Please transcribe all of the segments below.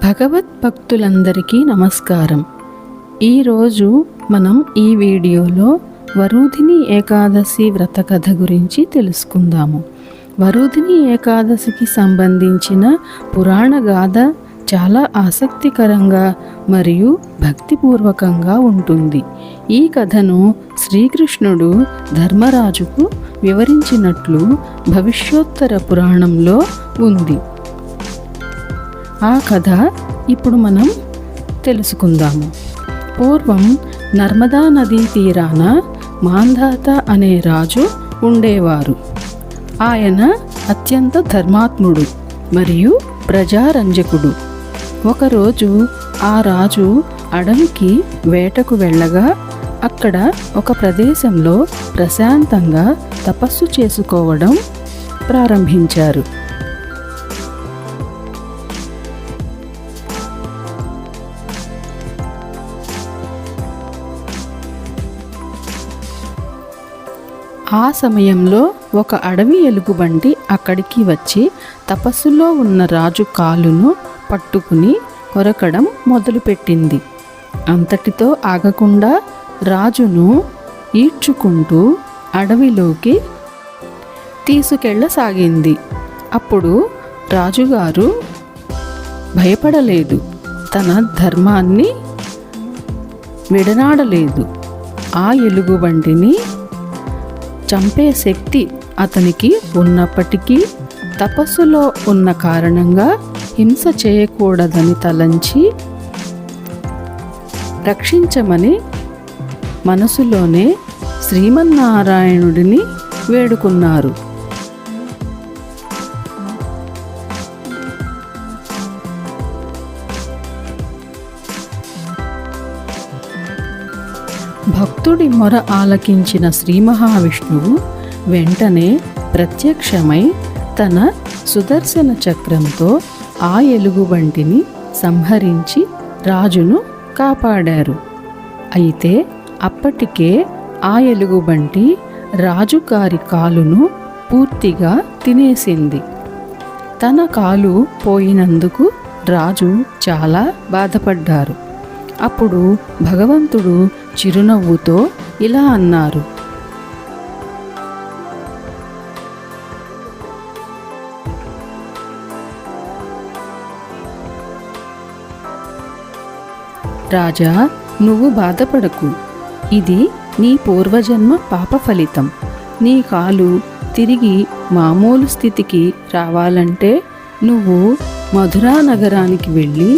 భగవద్భక్తులందరికీ నమస్కారం. ఈరోజు మనం ఈ వీడియోలో వరుధిని ఏకాదశి వ్రత కథ గురించి తెలుసుకుందాము. వరుధిని ఏకాదశికి సంబంధించిన పురాణ గాథ చాలా ఆసక్తికరంగా మరియు భక్తిపూర్వకంగా ఉంటుంది. ఈ కథను శ్రీకృష్ణుడు ధర్మరాజుకు వివరించినట్లు భవిష్యోత్తర పురాణంలో ఉంది. ఆ కథ ఇప్పుడు మనం తెలుసుకుందాము. పూర్వం నర్మదా నదీ తీరాన మాంధాత అనే రాజు ఉండేవారు. ఆయన అత్యంత ధర్మాత్ముడు మరియు ప్రజారంజకుడు. ఒకరోజు ఆ రాజు అడవికి వేటకు వెళ్ళగా అక్కడ ఒక ప్రదేశంలో ప్రశాంతంగా తపస్సు చేసుకోవడం ప్రారంభించారు. ఆ సమయంలో ఒక అడవి ఎలుగుబంటి అక్కడికి వచ్చి తపస్సులో ఉన్న రాజు కాలును పట్టుకుని కొరకడం మొదలుపెట్టింది. అంతటితో ఆగకుండా రాజును ఈడ్చుకుంటూ అడవిలోకి తీసుకెళ్ళసాగింది. అప్పుడు రాజుగారు భయపడలేదు, తన ధర్మాన్ని విడనాడలేదు. ఆ ఎలుగుబంటిని చంపే శక్తి అతనికి ఉన్నప్పటికీ తపస్సులో ఉన్న కారణంగా హింస చేయకూడదని తలంచి రక్షించమని మనసులోనే శ్రీమన్నారాయణుడిని వేడుకున్నారు. భక్తుడి మొర ఆలకించిన శ్రీ మహావిష్ణువు వెంటనే ప్రత్యక్షమై తన సుదర్శన చక్రంతో ఆ ఎలుగుబంటిని సంహరించి రాజును కాపాడారు. అయితే అప్పటికే ఆ ఎలుగుబంటి రాజుగారి కాలును పూర్తిగా తినేసింది. తన కాలు పోయినందుకు రాజు చాలా బాధపడ్డారు. అప్పుడు భగవంతుడు చిరునవ్వుతో ఇలా అన్నారు: రాజా, నువ్వు బాధపడకు. ఇది నీ పూర్వజన్మ పాప ఫలితం. నీ కాలు తిరిగి మామూలు స్థితికి రావాలంటే నువ్వు మధురా నగరానికి వెళ్ళి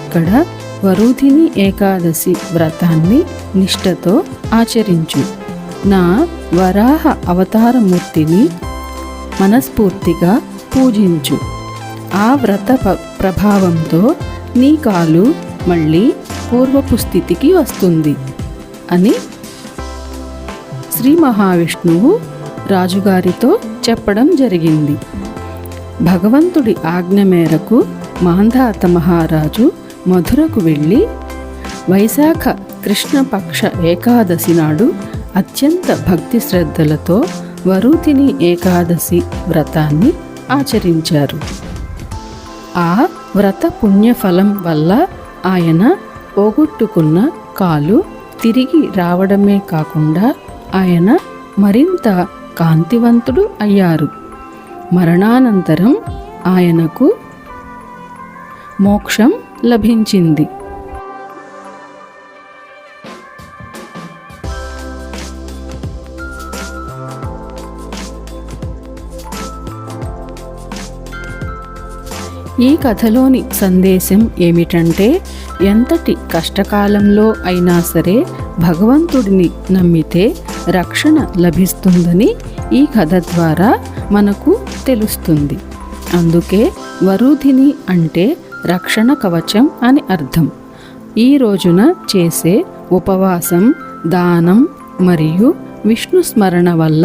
అక్కడ వరుధిని ఏకాదశి వ్రతాన్ని నిష్ఠతో ఆచరించు. నా వరాహ అవతారమూర్తిని మనస్ఫూర్తిగా పూజించు. ఆ వ్రత ప్రభావంతో నీ కాలు మళ్ళీ పూర్వపు స్థితికి వస్తుంది అని శ్రీ మహావిష్ణువు రాజుగారితో చెప్పడం జరిగింది. భగవంతుడి ఆజ్ఞ మేరకు మాంధాత మహారాజు మధురకు వెళ్ళి వైశాఖ కృష్ణపక్ష ఏకాదశి నాడు అత్యంత భక్తి శ్రద్ధలతో వరుధిని ఏకాదశి వ్రతాన్ని ఆచరించారు. ఆ వ్రత పుణ్యఫలం వల్ల ఆయన పోగొట్టుకున్న కాలు తిరిగి రావడమే కాకుండా ఆయన మరింత కాంతివంతుడు అయ్యారు. మరణానంతరం ఆయనకు మోక్షం లభించింది. ఈ కథలోని సందేశం ఏమిటంటే, ఎంతటి కష్టకాలంలో అయినా సరే భగవంతుడిని నమ్మితే రక్షణ లభిస్తుందని ఈ కథ ద్వారా మనకు తెలుస్తుంది. అందుకే వరుధిని అంటే రక్షణ కవచం అని అర్థం. ఈ రోజున చేసే ఉపవాసం, దానం మరియు విష్ణు స్మరణ వల్ల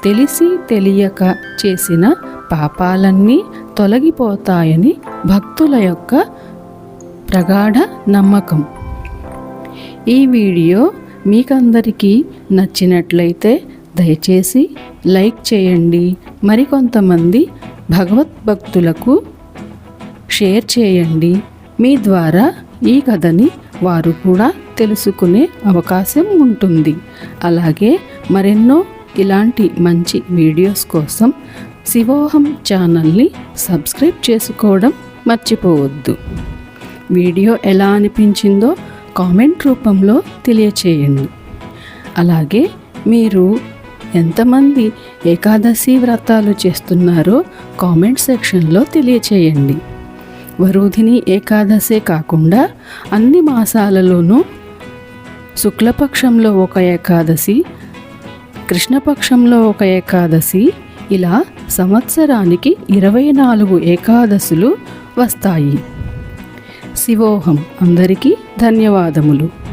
తెలిసి తెలియక చేసిన పాపాలన్నీ తొలగిపోతాయని భక్తుల యొక్క ప్రగాఢ నమ్మకం. ఈ వీడియో మీకందరికీ నచ్చినట్లయితే దయచేసి లైక్ చేయండి. మరికొంతమంది భగవద్భక్తులకు షేర్ చేయండి. మీ ద్వారా ఈ కథని వారు కూడా తెలుసుకునే అవకాశం ఉంటుంది. అలాగే మరెన్నో ఇలాంటి మంచి వీడియోస్ కోసం శివోహం ఛానల్ని సబ్స్క్రైబ్ చేసుకోవడం మర్చిపోవద్దు. వీడియో ఎలా అనిపించిందో కామెంట్ రూపంలో తెలియచేయండి. అలాగే మీరు ఎంతమంది ఏకాదశి వ్రతాలు చేస్తున్నారో కామెంట్ సెక్షన్లో తెలియచేయండి. వరుధిని ఏకాదశే కాకుండా అన్ని మాసాలలోనూ శుక్లపక్షంలో ఒక ఏకాదశి, కృష్ణపక్షంలో ఒక ఏకాదశి, ఇలా సంవత్సరానికి 24 ఏకాదశులు వస్తాయి. శివోహం. అందరికీ ధన్యవాదములు.